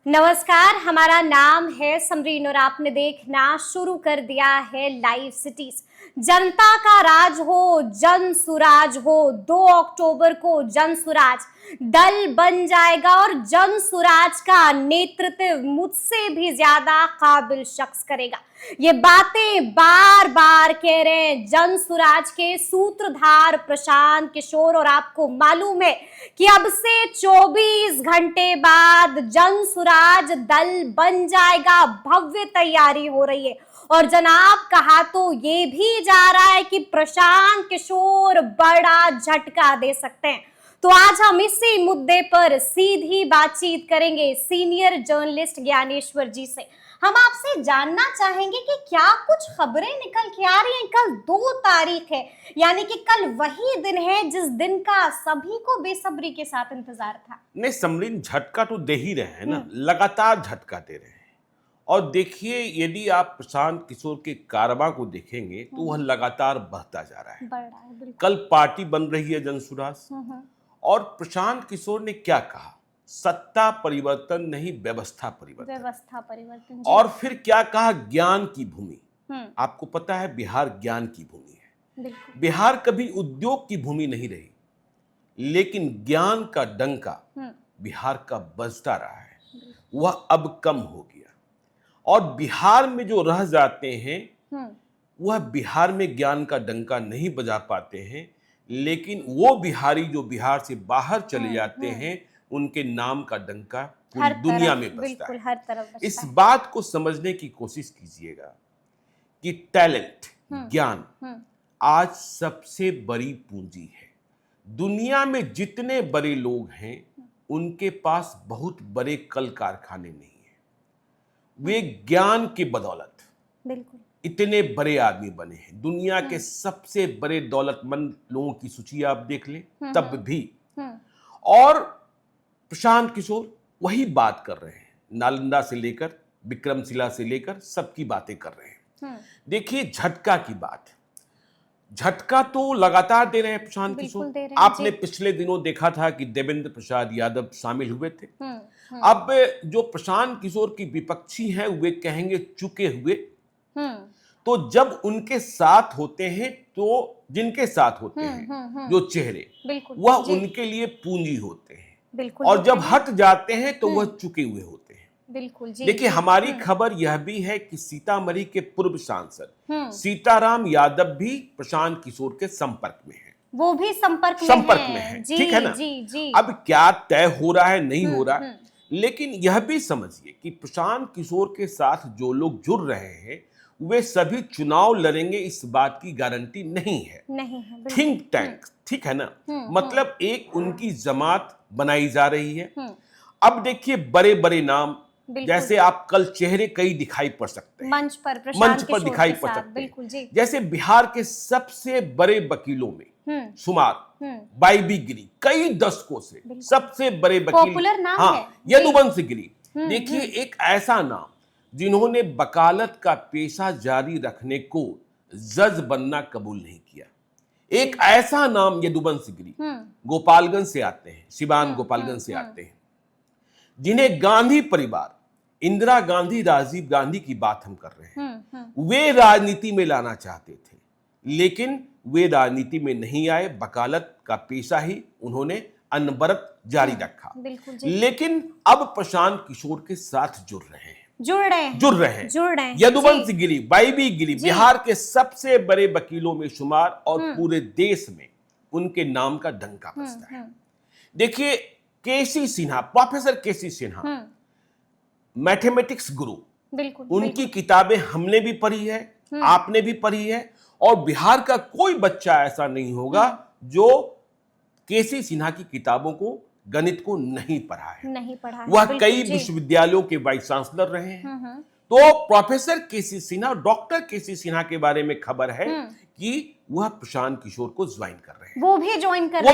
नमस्कार, हमारा नाम है समरीन और आपने देखना शुरू कर दिया है लाइव सिटीज। जनता का राज हो, जन सुराज हो। 2 अक्टूबर को जन सुराज दल बन जाएगा और जन सुराज का नेतृत्व मुझसे भी ज्यादा काबिल शख्स करेगा। ये बातें बार बार कह रहे हैं जन सुराज के सूत्रधार प्रशांत किशोर। और आपको मालूम है कि अब से 24 घंटे बाद जन सुराज दल बन जाएगा। भव्य तैयारी हो रही है और जनाब कहा तो ये भी जा रहा है कि प्रशांत किशोर बड़ा झटका दे सकते हैं। तो आज हम इसी मुद्दे पर सीधी बातचीत करेंगे सीनियर जर्नलिस्ट ज्ञानेश्वर जी से। हम आपसे जानना चाहेंगे कि क्या कुछ खबरें निकल के आ रही हैं। कल 2 तारीख है, यानी कि कल वही दिन है जिस दिन का सभी को बेसब्री के साथ इंतजार था। नहीं समरीन, झटका तो दे ही रहे हैं ना, लगातार झटका दे रहे हैं। और देखिए, यदि आप प्रशांत किशोर के कारवां को देखेंगे तो वह लगातार बढ़ता जा रहा है। बढ़ रहा है, बिल्कुल। कल पार्टी बन रही है जनसुराज, और प्रशांत किशोर ने क्या कहा? सत्ता परिवर्तन नहीं, व्यवस्था परिवर्तन। व्यवस्था परिवर्तन। और फिर क्या कहा? ज्ञान की भूमि। आपको पता है बिहार ज्ञान की भूमि है। बिहार कभी उद्योग की भूमि नहीं रही, लेकिन ज्ञान का डंका बिहार का बजता रहा है, वह अब कम हो गया। और बिहार में जो रह जाते हैं वह बिहार में ज्ञान का डंका नहीं बजा पाते हैं, लेकिन वो बिहारी जो बिहार से बाहर चले जाते हैं उनके नाम का डंका पूरी दुनिया में बजता है। हर तरफ बजता इस बात को समझने की कोशिश कीजिएगा कि टैलेंट, ज्ञान आज सबसे बड़ी पूंजी है। दुनिया में जितने बड़े लोग हैं उनके पास बहुत बड़े कल कारखाने नहीं है। वे ज्ञान की बदौलत बिल्कुल इतने बड़े आदमी बने हैं। दुनिया के सबसे बड़े दौलतमंद लोगों की सूची आप देख लें तब भी। और प्रशांत किशोर वही बात कर रहे हैं, नालंदा से लेकर विक्रमशिला से लेकर सबकी बातें कर रहे हैं। देखिए, झटका की बात, झटका तो लगातार दे रहे हैं प्रशांत किशोर। आपने पिछले दिनों देखा था कि देवेंद्र प्रसाद यादव शामिल हुए थे। अब जो प्रशांत किशोर की विपक्षी हैं वे कहेंगे चुके हुए। तो जब उनके साथ होते हैं तो जिनके साथ होते हैं जो चेहरे, वह उनके लिए पूंजी होते हैं। और जब हट जाते हैं तो वह चुके हुए होते हैं। बिल्कुल जी। देखिए, हमारी खबर यह भी है कि सीतामढ़ी के पूर्व सांसद सीताराम यादव भी प्रशांत किशोर के संपर्क में हैं। वो भी संपर्क में हैं। ठीक है ना? जी। अब क्या तय हो रहा है, नहीं हो रहा, लेकिन यह भी समझिए कि प्रशांत किशोर के साथ जो लोग जुड़ रहे हैं वे सभी चुनाव लड़ेंगे, इस बात की गारंटी नहीं है। थिंक टैंक, ठीक है ना? मतलब एक उनकी जमात बनाई जा रही है। अब देखिए, बड़े बड़े नाम, जैसे आप कल चेहरे कई दिखाई पड़ सकते हैं मंच पर दिखाई पड़ सकते हैं। जैसे बिहार के सबसे बड़े वकीलों में शुमार वाईबी गिरी, कई दशकों से सबसे बड़े वकील, यदुवंश गिरी। देखिए, एक ऐसा नाम जिन्होंने वकालत का पेशा जारी रखने को जज बनना कबूल नहीं किया। एक ऐसा नाम यदुवंश गिरी, गोपालगंज से आते हैं, सिवान गोपालगंज से आते हैं, जिन्हें गांधी परिवार, इंदिरा गांधी, राजीव गांधी की बात हम कर रहे हैं, वे राजनीति में लाना चाहते थे, लेकिन वे राजनीति में नहीं आए। वकालत का पेशा ही उन्होंने अनवरत जारी रखा। लेकिन अब प्रशांत किशोर के साथ जुड़ रहे हैं। यदुवंश गिरी, वाईबी गिरी बिहार के सबसे बड़े वकीलों में शुमार और पूरे देश में उनके नाम का डंका बजता है। देखिए, केसी सिन्हा, प्रोफेसर केसी सिन्हा, मैथमेटिक्स गुरु, उनकी किताबें हमने भी पढ़ी है, आपने भी पढ़ी है, और बिहार का कोई बच्चा ऐसा नहीं होगा जो केसी सिन्हा की किताबों को, गणित को नहीं पढ़ा है। वह कई विश्वविद्यालयों के वाइस चांसलर रहे हैं। तो प्रोफेसर केसी सिन्हा, डॉक्टर केसी सिन्हा के बारे में खबर है कि वह प्रशांत किशोर को ज्वाइन कर रहे हैं। वो भी ज्वाइन कर रहे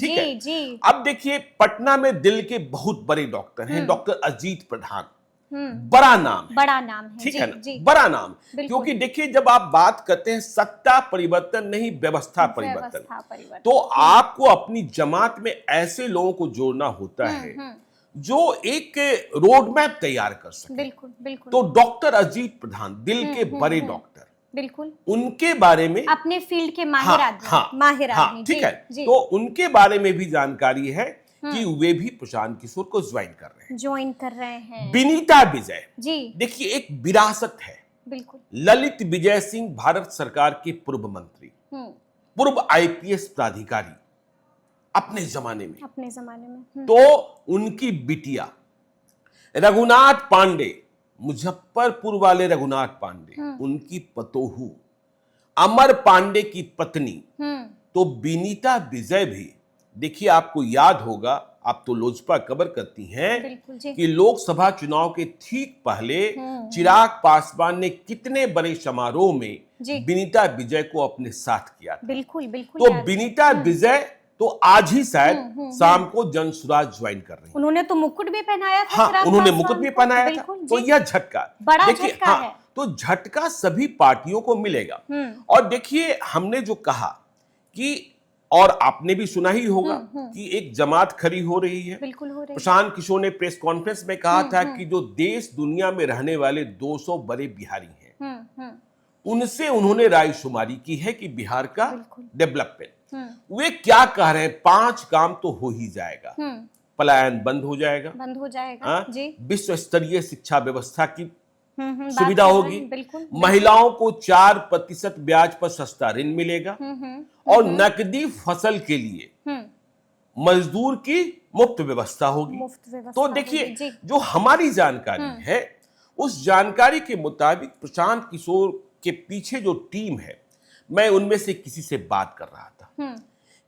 हैं। जी। अब देखिए, पटना में दिल के बहुत बड़े डॉक्टर हैं, डॉक्टर अजीत प्रधान। बड़ा नाम है, ठीक है ना? बड़ा नाम, क्योंकि देखिए, जब आप बात करते हैं सत्ता परिवर्तन नहीं, व्यवस्था परिवर्तन, तो आपको अपनी जमात में ऐसे लोगों को जोड़ना होता है जो एक रोड मैप तैयार कर सके। बिल्कुल बिल्कुल। तो डॉक्टर अजीत प्रधान, दिल के बड़े डॉक्टर, बिल्कुल उनके बारे में अपने फील्ड के माहिर आदमी, माहिर आदमी, ठीक है। जी। तो उनके बारे में भी जानकारी है कि वे भी प्रशांत किशोर को ज्वाइन कर रहे हैं। विनीता विजय जी, देखिए, एक विरासत है। बिल्कुल। ललित विजय सिंह भारत सरकार के पूर्व मंत्री, पूर्व आईपीएस प्राधिकारी अपने जमाने में। तो उनकी बिटिया रघुनाथ पांडे, मुजफ्फरपुर वाले रघुनाथ पांडे, उनकी पतोहू अमर पांडे की पत्नी, तो विनीता विजय भी, देखिए आपको याद होगा, आप तो लोजपा कवर करती हैं कि लोकसभा चुनाव के ठीक पहले चिराग पासवान ने कितने बड़े समारोह में विनीता विजय को अपने साथ किया था। बिल्कुल बिल्कुल। तो विनीता विजय तो आज ही शायद शाम को जनसुराज ज्वाइन कर रही हैं। उन्होंने तो मुकुट भी पहनाया था। हाँ, उन्होंने मुकुट भी पहनाया था। तो यह झटका, बड़ा देखिए, झटका है। तो झटका सभी पार्टियों को मिलेगा। और देखिए, हमने जो कहा कि, और आपने भी सुना ही होगा कि एक जमात खड़ी हो रही है। बिल्कुल हो रही है। प्रशांत किशोर ने प्रेस कॉन्फ्रेंस में कहा था कि जो देश दुनिया में रहने वाले 200 बड़े बिहारी हैं, उनसे उन्होंने रायशुमारी की है कि बिहार का डेवलपमेंट, वे क्या कह रहे हैं, 5 काम तो हो ही जाएगा। पलायन बंद हो जाएगा, जी। विश्व स्तरीय शिक्षा व्यवस्था की सुविधा होगी, महिलाओं को 4% ब्याज पर सस्ता ऋण मिलेगा, और नकदी फसल के लिए मजदूर की मुफ्त व्यवस्था होगी। तो देखिए, जो हमारी जानकारी है, उस जानकारी के मुताबिक प्रशांत किशोर के पीछे जो टीम है, मैं उनमें से किसी से बात कर रहा था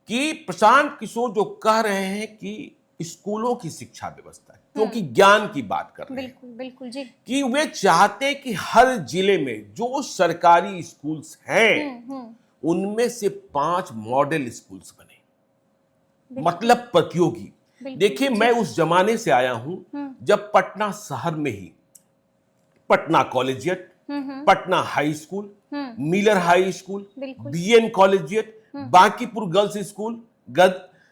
कि प्रशांत किशोर जो कह रहे हैं कि स्कूलों की शिक्षा व्यवस्था, क्योंकि ज्ञान की बात कर रहे हैं, बिल्कुल बिल्कुल जी, कि वे चाहते कि हर जिले में जो सरकारी स्कूल्स हैं, उनमें से 5 मॉडल स्कूल्स बने, मतलब प्रतियोगी। देखिए, मैं उस जमाने से आया हूं जब पटना शहर में ही Patna collegiate, Patna high school, Miller high school, BN collegiate, Bankipur girls school,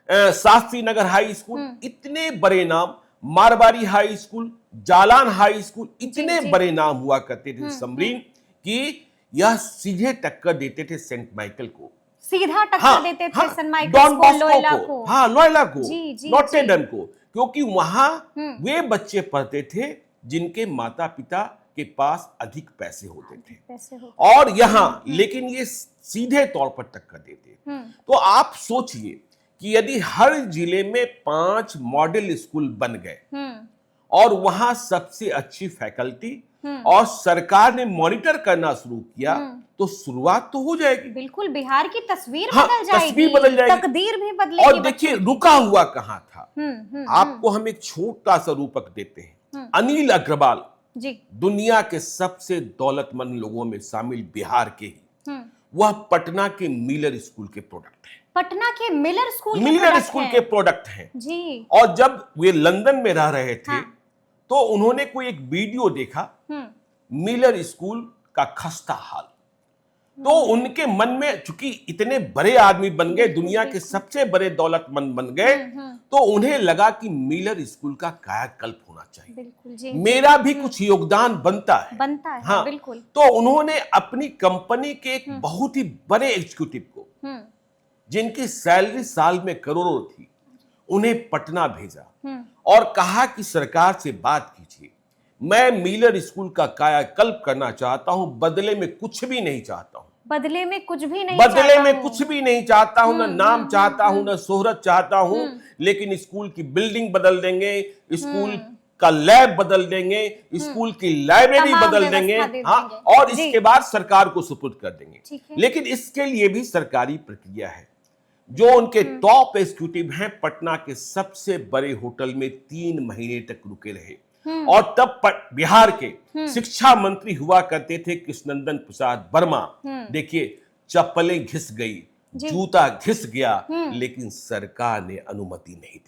Shastri Nagar high school, इतने बड़े नाम, Marwari high school, Jalan high school, इतने बड़े नाम हुआ करते थे समरीन, कि यह सीधे टक्कर देते थे सेंट माइकल को, सीधा टक्कर देते थे सेंट माइकल को, लोयोला को, नॉट्रे डेम को, क्योंकि वहां वे बच्चे पढ़ते थे जिनके माता पिता के पास अधिक पैसे होते थे, और यहां लेकिन ये सीधे तौर पर टक्कर देते। तो आप सोचिए कि यदि हर जिले में 5 मॉडल स्कूल बन गए और वहां सबसे अच्छी फैकल्टी और सरकार ने मॉनिटर करना शुरू किया, तो शुरुआत तो हो जाएगी। बिल्कुल, बिहार की तस्वीर बदल जाएगी, तकदीर भी बदलेगी। और देखिए, रुका हुआ कहां था, आपको हम एक छोटा सा रूपक देते हैं। अनिल अग्रवाल जी, दुनिया के सबसे दौलतमंद लोगों में शामिल बिहार के ही, वह पटना के मिलर स्कूल के प्रोडक्ट हैं। पटना के मिलर स्कूल के प्रोडक्ट हैं जी। और जब वे लंदन में रह रहे थे, तो उन्होंने कोई एक वीडियो देखा मिलर स्कूल का खस्ता हाल, तो उनके मन में, चूंकि इतने बड़े आदमी बन गए, दुनिया के सबसे बड़े दौलतमंद बन गए, तो उन्हें लगा कि मिलर स्कूल का कायाकल्प होना चाहिए, बिल्कुल जी, मेरा भी कुछ योगदान बनता है। हाँ, बिल्कुल। तो उन्होंने अपनी कंपनी के एक बहुत ही बड़े एग्जीक्यूटिव को, जिनकी सैलरी साल में करोड़ों थी, उन्हें पटना भेजा और कहा कि सरकार से बात कीजिए, मैं मिलर स्कूल का कायाकल्प करना चाहता हूं, बदले में कुछ भी नहीं चाहता हूं, बदले में कुछ भी नहीं चाहता हूं, न नाम चाहता हूं, न शोहरत चाहता हूं, लेकिन स्कूल की बिल्डिंग बदल देंगे, स्कूल का लैब बदल देंगे, स्कूल की लाइब्रेरी बदल देंगे, हाँ, और इसके बाद सरकार को सुपुर्द कर देंगे। लेकिन इसके लिए भी सरकारी प्रक्रिया है। जो उनके टॉप एग्जीक्यूटिव हैं, पटना के सबसे बड़े होटल में 3 महीने तक रुके रहे, और तब बिहार के शिक्षा मंत्री हुआ करते थे कृष्णनंदन प्रसाद वर्मा। देखिए, चप्पलें घिस गई, जूता घिस गया, लेकिन सरकार ने अनुमति नहीं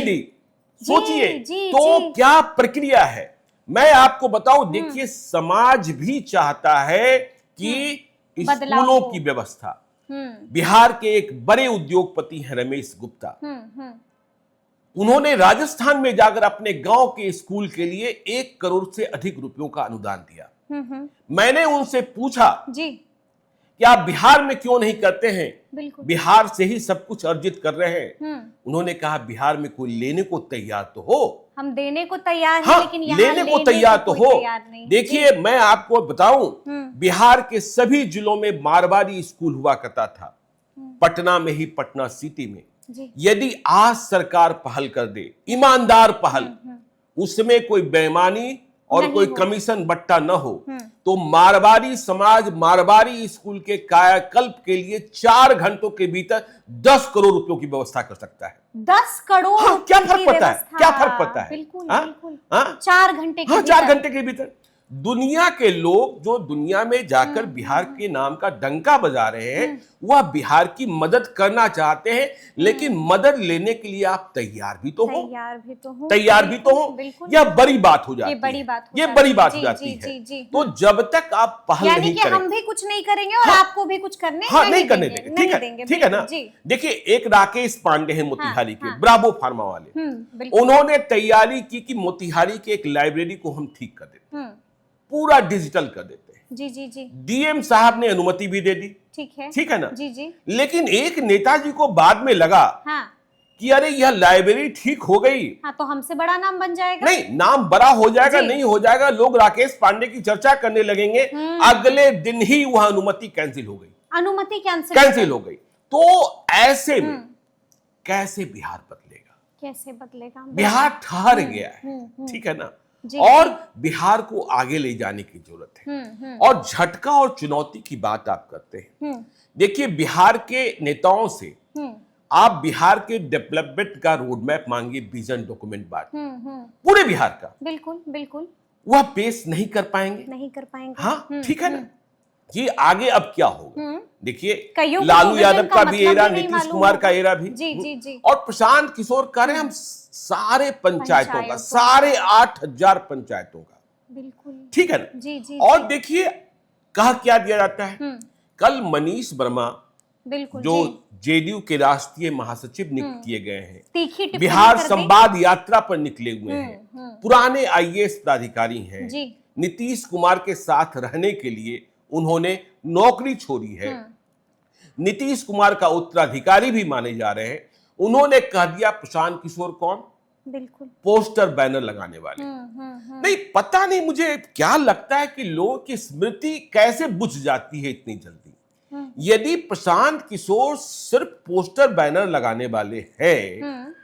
दी। सोचिए, तो क्या प्रक्रिया है, मैं आपको बताऊं। देखिए, समाज भी चाहता है कि स्कूलों की व्यवस्था, बिहार के एक बड़े उद्योगपति हैं रमेश गुप्ता, उन्होंने राजस्थान में जाकर अपने गांव के स्कूल के लिए 1 करोड़ से अधिक रुपयों का अनुदान दिया। मैंने उनसे पूछा जी कि आप बिहार में क्यों नहीं करते हैं, बिल्कुल बिहार से ही सब कुछ अर्जित कर रहे हैं। उन्होंने कहा बिहार में कोई लेने को तैयार तो हो, हम देने को तैयार हैं, हाँ, लेकिन यहाँ लेने को तैयार तो कोई हो। तैयार नहीं। देखिए मैं आपको बताऊं, बिहार के सभी जिलों में मारवाड़ी स्कूल हुआ करता था, पटना में ही, पटना सिटी में। जी यदि आज सरकार पहल कर दे, ईमानदार पहल, उसमें कोई बेईमानी और नहीं कोई हो। कमीशन बट्टा न हो, तो मारवाड़ी समाज मारवाड़ी स्कूल के कायाकल्प के लिए 4 घंटों के भीतर 10 करोड़ रुपयों की व्यवस्था कर सकता है। 10 करोड़ हाँ, क्या की फर्क पड़ता है, व्यवस्था। क्या फर्क पड़ता है? बिल्कुल हाँ? बिल्कुल हाँ? 4 घंटे के हाँ, 4 भीतर। घंटे के भीतर। दुनिया के लोग जो दुनिया में जाकर बिहार के नाम का डंका बजा रहे हैं, वह बिहार की मदद करना चाहते हैं, लेकिन मदद लेने के लिए आप तैयार भी तो हो, तैयार भी तो हो, तैयार भी तो हो। बिल्कुल यह बड़ी बात हो जाती ये बड़ी है, बात हो ये जाती बड़ी है। बात जी, हो जाती जी, है। जी, जी। तो जब तक आप पहल यानी नहीं कि करें, हम भी कुछ नहीं करेंगे और हाँ, आपको भी कुछ करने हाँ, नहीं करने देंगे, देंगे, ठीक है, देंगे, ठीक है ना। जी। देखिए एक राकेश पांडे हैं मोतिहारी के, हाँ। ब्रावो फार्मा वाले, बिल्कुल। उन्होंने तैयारी की कि मोतिहारी के एक लाइब्रेरी को हम ठीक कर देते, पूरा डिजिटल कर देते हैं। जी जी जी डीएम साहब ने अनुमति भी दे दी, ठीक है ना। जी जी लेकिन एक नेताजी को बाद में लगा हाँ कि अरे यह लाइब्रेरी ठीक हो गई, हाँ तो हमसे बड़ा नाम बन जाएगा। नहीं नाम बड़ा हो जाएगा, जी। नहीं हो जाएगा, लोग राकेश पांडे की चर्चा करने लगेंगे। अगले दिन ही वह अनुमति कैंसिल हो गई, अनुमति कैंसिल हो गई। तो ऐसे में कैसे बिहार बदलेगा? कैसे बदलेगा? बिहार ठहर गया है, ठीक है ना। जी, और बिहार को आगे ले जाने की जरूरत है। और झटका और चुनौती की बात आप करते हैं, देखिए बिहार के नेताओं से आप बिहार के डेवलपमेंट का रोड मैप मांगिए, विजन डॉक्यूमेंट बात पूरे बिहार का, बिल्कुल बिल्कुल वह पेश नहीं कर पाएंगे, नहीं कर पाएंगे। हाँ ठीक है ना। ये आगे अब क्या होगा, देखिए कईयों को लालू तो यादव विजन का का भी मतलब एरा, ही नहीं नीतीश मालूम कुमार होगा। का एरा भी, जी जी जी और प्रशांत किशोर कह रहे हैं हम सारे पंचायतों का, सारे 8,000 पंचायतों का, बिल्कुल ठीक है ना। जी जी और देखिए कहा क्या दिया जाता है, कल मनीष वर्मा बिल्कुल जो जेडीयू के राष्ट्रीय महासचिव नियुक्त किए गए हैं, तीखी टिप्पणी बिहार कर दी। संवाद यात्रा पर निकले हुए हैं, पुराने आईएएस प्राधिकारी हैं, जी नीतीश कुमार के साथ रहने के लिए उन्होंने नौकरी छोड़ी है, नीतीश कुमार का उत्तराधिकारी भी माने जा रहे हैं। उन्होंने कह दिया प्रशांत किशोर कौन, बिल्कुल पोस्टर बैनर लगाने वाले। नहीं पता नहीं मुझे क्या लगता है कि लोगों की स्मृति कैसे बुझ जाती है इतनी जल्दी। यदि प्रशांत किशोर सिर्फ पोस्टर बैनर लगाने वाले हैं,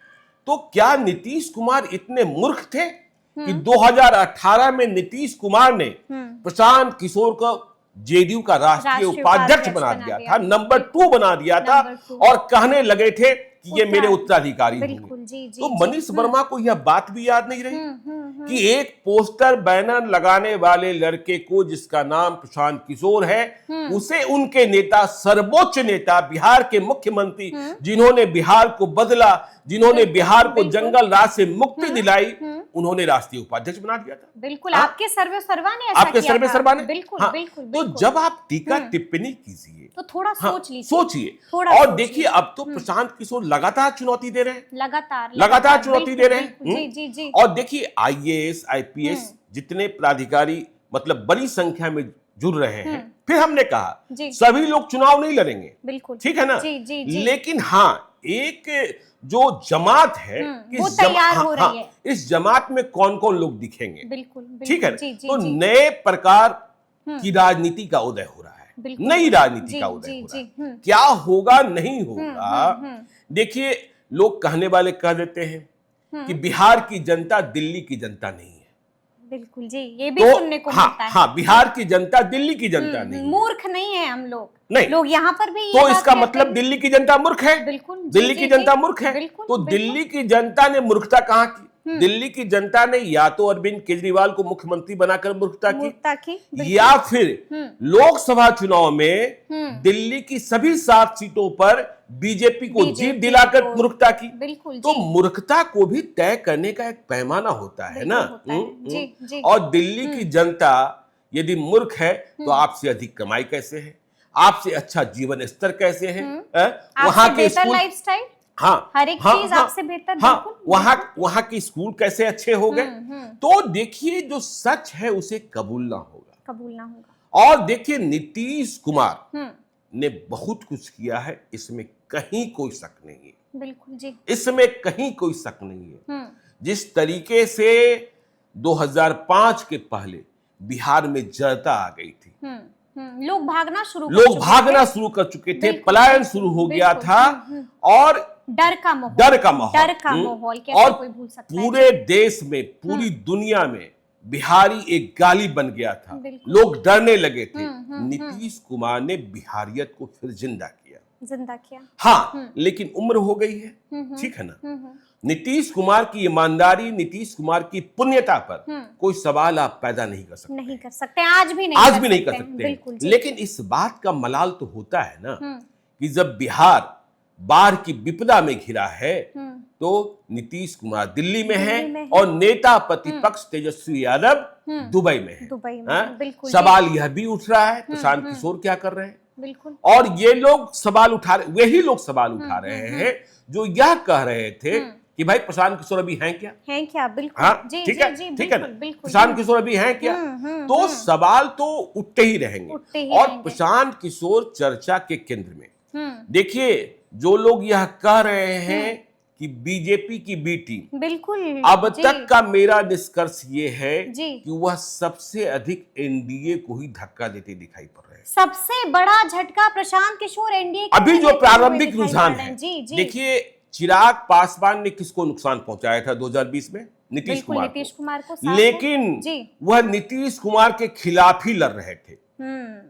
तो क्या नीतीश कुमार इतने मूर्ख थे कि 2018 में नीतीश कुमार ने प्रशांत किशोर को जेडीयू का राष्ट्रीय उपाध्यक्ष बना दिया था, नंबर 2 बना दिया था, और कहने लगे थे कि ये मेरे उत्तराधिकारी होंगे। तो मनीष वर्मा को यह बात भी याद नहीं रही कि एक पोस्टर बैनर लगाने वाले लड़के को, जिसका नाम प्रशांत किशोर है, उसे उनके नेता, सर्वोच्च नेता, बिहार के मुख्यमंत्री, जिन्होंने बिहार को बदला, जिन्होंने बिहार को जंगल राज से मुक्ति दिलाई, उन्होंने राष्ट्रीय उपाध्यक्ष बना दिया था। बिल्कुल हाँ? आपके सर्वे सर्वा ने ऐसा आपके किया सर्वे था। सर्वा ने, बिल्कुल हाँ, बिल्कुल तो बिल्कुल। जब आप टीका टिप्पणी कीजिए तो थोड़ा हाँ, सोच लीजिए, सोचिए। थोड़ा और सोचिए। देखिए अब तो प्रशांत किशोर लगातार चुनौती दे रहे हैं, लगातार चुनौती दे रहे हैं। जी जी जी और देखिए आईएएस आईपीएस जितने प्राधिकारी मतलब बड़ी संख्या में जुड़ रहे हैं, फिर हमने कहा सभी लोग चुनाव नहीं लड़ेंगे, बिल्कुल ठीक है ना। जी जी जी। लेकिन हाँ एक जो जमात है, वो तैयार हो रही है। इस जमात में कौन कौन लोग दिखेंगे, बिल्कुल ठीक है। जी, जी, तो जी। नए प्रकार की राजनीति का उदय हो रहा है, नई राजनीति का उदय जी, हो रहा है। जी, क्या होगा नहीं होगा, देखिए लोग कहने वाले कह देते हैं कि बिहार की जनता दिल्ली की जनता नहीं है। बिल्कुल जी, ये भी तो सुनने को हाँ, मिलता है। हाँ बिहार की जनता दिल्ली की जनता नहीं है। मूर्ख नहीं है हम लोग, नहीं लोग यहाँ पर भी ये तो बात इसका कहते मतलब हैं। दिल्ली की जनता मूर्ख है, बिल्कुल दिल्ली की जनता मूर्ख है। बिल्कुल, तो बिल्कुल। दिल्ली की जनता ने मूर्खता कहाँ की, दिल्ली की जनता ने या तो अरविंद केजरीवाल को मुख्यमंत्री बनाकर मूर्खता की, या फिर लोकसभा चुनाव में दिल्ली की सभी 7 सीटों पर बीजेपी को जीत दिलाकर मूर्खता की। बिल्कुल तो मूर्खता को भी तय करने का एक पैमाना होता है ना। और दिल्ली की जनता यदि मूर्ख है तो आपसे अधिक कमाई कैसे है, आपसे अच्छा जीवन स्तर कैसे है, वहां के स्कूल, हाँ, हर एक चीज आपसे बेहतर। हाँ, बिल्कुल, वहां के स्कूल कैसे अच्छे हो गए। तो देखिए, जो सच है उसे कबूलना होगा। कबूल ना होगा। और देखिए, नीतीश कुमार ने बहुत कुछ किया है, इसमें कहीं कोई शक नहीं है। बिल्कुल जी। इसमें कहीं कोई शक नहीं है। जिस तरीके से 2005 के पहले बिहार में जनता आ गई थी, लोग भागना शुरू कर चुके थे, पलायन शुरू हो गया था, और डर का माहौल कैसे और कोई भूल सकता है। पूरे देश में, पूरी दुनिया में बिहारी एक गाली बन गया था, लोग डरने लगे थे। नीतीश कुमार ने बिहारियत को फिर जिंदा किया। हाँ, लेकिन उम्र हो गई है, ठीक है ना। नीतीश कुमार की ईमानदारी, नीतीश कुमार की पुण्यता पर कोई सवाल आप पैदा नहीं कर सकते। आज भी नहीं कर सकते। बिल्कुल। लेकिन इस बात का मलाल तो होता है ना कि जब बिहार बाढ़ की विपदा में घिरा है तो नीतीश कुमार दिल्ली में है और नेता प्रतिपक्ष तेजस्वी यादव दुबई में है। बिल्कुल। सवाल यह भी उठ रहा है, प्रशांत किशोर क्या कर रहे हैं। बिल्कुल। और ये लोग सवाल उठा रहे, वही लोग सवाल उठा रहे हैं जो यह कह रहे थे कि भाई प्रशांत किशोर अभी हैं क्या। बिल्कुल। हाँ, ठीक है ना, प्रशांत किशोर अभी हैं क्या। तो सवाल तो उठते ही रहेंगे। और प्रशांत किशोर चर्चा के केंद्र में। देखिए, जो लोग यह कह रहे हैं कि बीजेपी की बी टीम, बिल्कुल, अब तक का मेरा निष्कर्ष ये है कि वह सबसे अधिक एनडीए को ही धक्का देते दिखाई पड़ रहे हैं। सबसे बड़ा झटका प्रशांत किशोर एनडीए अभी जो प्रारंभिक रुझान है, देखिए, चिराग पासवान ने किसको नुकसान पहुंचाया था 2020 में? नीतीश कुमार को। लेकिन वह नीतीश कुमार के खिलाफ ही लड़ रहे थे।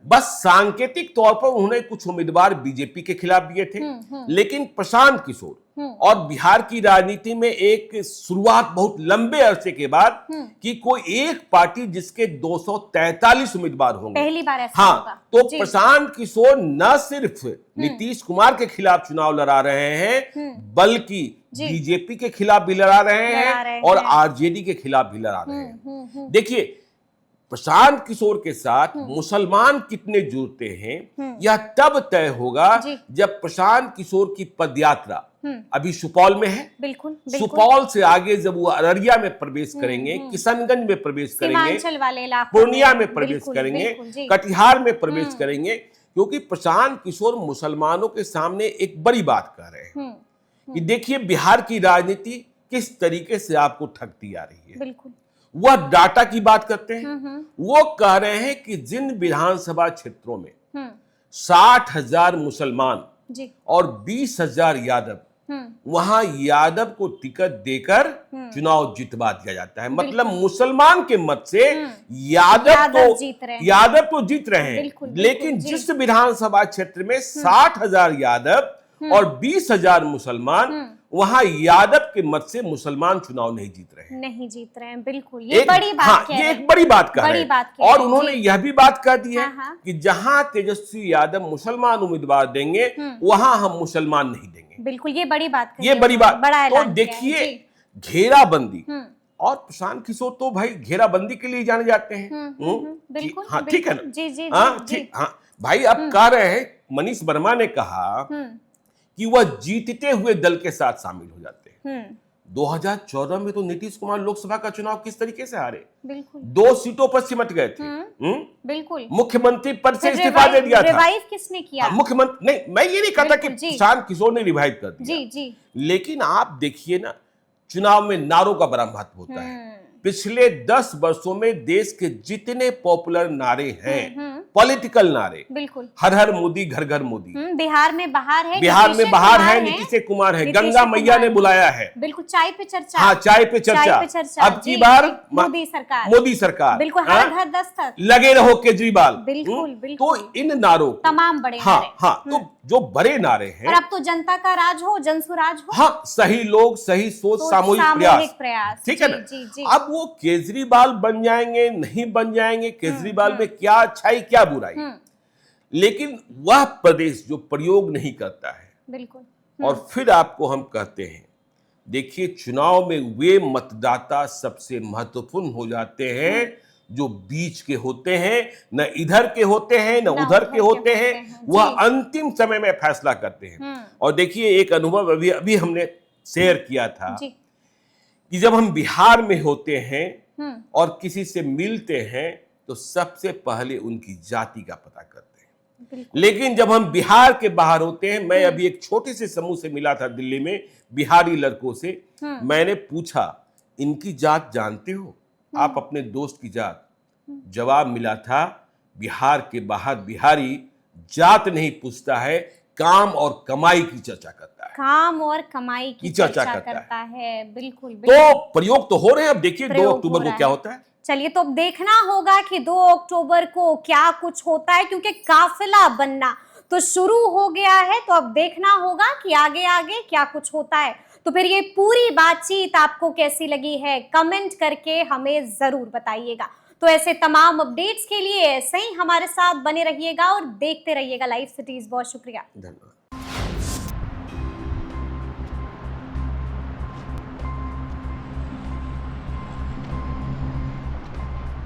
बस सांकेतिक तौर पर उन्होंने कुछ उम्मीदवार बीजेपी के खिलाफ दिए थे, लेकिन प्रशांत किशोर और बिहार की राजनीति में एक शुरुआत बहुत लंबे अरसे के बाद कि कोई एक पार्टी जिसके 243 उम्मीदवार होंगे, पहली बार ऐसा होगा। तो प्रशांत किशोर न सिर्फ नीतीश कुमार के खिलाफ चुनाव लड़ा रहे हैं, बल्कि बीजेपी के खिलाफ भी लड़ा रहे हैं और आरजेडी के खिलाफ भी लड़ा रहे हैं। देखिए, प्रशांत किशोर के साथ मुसलमान कितने जुड़ते हैं यह तब तय होगा जब प्रशांत किशोर की पदयात्रा अभी सुपौल में है। बिल्कुल। सुपौल से आगे जब वो अररिया में प्रवेश करेंगे, किशनगंज में प्रवेश करेंगे, पूर्णिया में प्रवेश करेंगे, कटिहार में प्रवेश करेंगे, क्योंकि प्रशांत किशोर मुसलमानों के सामने एक बड़ी बात कह रहे हैं कि देखिए, बिहार की राजनीति किस तरीके से आपको ठगती आ रही है। बिल्कुल। वह डाटा की बात करते हैं। वो कह रहे हैं कि जिन विधानसभा क्षेत्रों में 60,000 मुसलमान और 20,000 यादव, वहां यादव को टिकट देकर चुनाव जितवा दिया जाता है। मतलब मुसलमान के मत से यादव तो जीत रहे हैं, लेकिन जिस विधानसभा क्षेत्र में 60,000 यादव और 20,000 मुसलमान, वहां यादव के मत से मुसलमान चुनाव नहीं जीत रहे हैं। बिल्कुल, ये बड़ी बात ये एक बड़ी बात कह रहे हैं। और उन्होंने यह भी बात कह दी है कि जहां तेजस्वी यादव मुसलमान उम्मीदवार देंगे, वहां हम मुसलमान नहीं देंगे। बिल्कुल, ये बड़ी बात। तो देखिए, घेराबंदी, और प्रशांत किशोर तो भाई घेराबंदी के लिए जाने जाते हैं। बिल्कुल। हाँ, ठीक है ना। हाँ, ठीक। हाँ भाई, अब कह रहे हैं, मनीष वर्मा ने कहा कि वह जीतते हुए दल के साथ शामिल हो जाते हैं। 2014 में तो नीतीश कुमार लोकसभा का चुनाव किस तरीके से हारे, 2 सीटों पर सिमट गए थे। बिल्कुल। मुख्यमंत्री पद से इस्तीफा दे दिया था। रिवाइव किसने किया? मुख्यमंत्री नहीं, मैं ये नहीं कहता कि प्रशांत किशोर ने रिवाइव कर दिया। लेकिन आप देखिए ना, चुनाव में नारों का बड़ा महत्व होता है। पिछले 10 वर्षों में देश के जितने पॉपुलर नारे हैं, पॉलिटिकल नारे, बिल्कुल, हर हर मोदी, घर घर मोदी। बिहार में बाहर है, नीतीश कुमार है, गंगा मैया ने बुलाया है। बिल्कुल, चाय पे चर्चा। हाँ, चाय पे चर्चा। अब की बार मोदी सरकार। बिल्कुल, हर घर दस्तक, लगे रहो केजरीवाल। बिल्कुल। तो इन नारों, तमाम बड़े हाँ, तो जो बड़े नारे हैं, और अब तो जनता का राज हो, जनसुराज हो। हाँ, सही लोग, सही सोच, सामूहिक प्रयास, ठीक है ना। अब वो केजरीवाल बन जाएंगे, नहीं बन जाएंगे, केजरीवाल में क्या अच्छाई क्या बुराई, लेकिन वह प्रदेश जो प्रयोग नहीं करता है। बिल्कुल। और फिर आपको हम कहते हैं, देखिए, चुनाव में वे मतदाता सबसे महत्वपूर्ण हो जाते हैं जो बीच के होते हैं, न इधर के होते हैं न ना उधर के होते हैं, वह जी। अंतिम समय में फैसला करते हैं। और देखिए, एक अनुभव अभी अभी हमने शेयर किया था जी। कि जब हम बिहार में होते हैं हम्म, और किसी से मिलते हैं तो सबसे पहले उनकी जाति का पता करते हैं। बिल्कुल। लेकिन जब हम बिहार के बाहर होते हैं, मैं अभी एक छोटे से समूह से मिला था दिल्ली में, बिहारी लड़कों से। मैंने पूछा, इनकी जात जानते हो आप, अपने दोस्त की जात? जवाब मिला था, बिहार के बाहर बिहारी जात नहीं पूछता है, काम और कमाई की चर्चा करता है। काम और कमाई की की चर्चा चर्चा करता करता है। बिल्कुल बिल्कुल। तो प्रयोग तो हो रहे हैं। अब देखिए 2 प्रयोग अक्टूबर हो को रहा क्या है। होता है। चलिए, तो अब देखना होगा कि 2 अक्टूबर को क्या कुछ होता है, क्योंकि काफिला बनना तो शुरू हो गया है। तो अब देखना होगा कि आगे आगे क्या कुछ होता है। तो फिर ये पूरी बातचीत आपको कैसी लगी है, कमेंट करके हमें जरूर बताइएगा। तो ऐसे तमाम अपडेट्स के लिए ऐसे ही हमारे साथ बने रहिएगा और देखते रहिएगा लाइव सिटीज। बहुत शुक्रिया। धन्यवाद।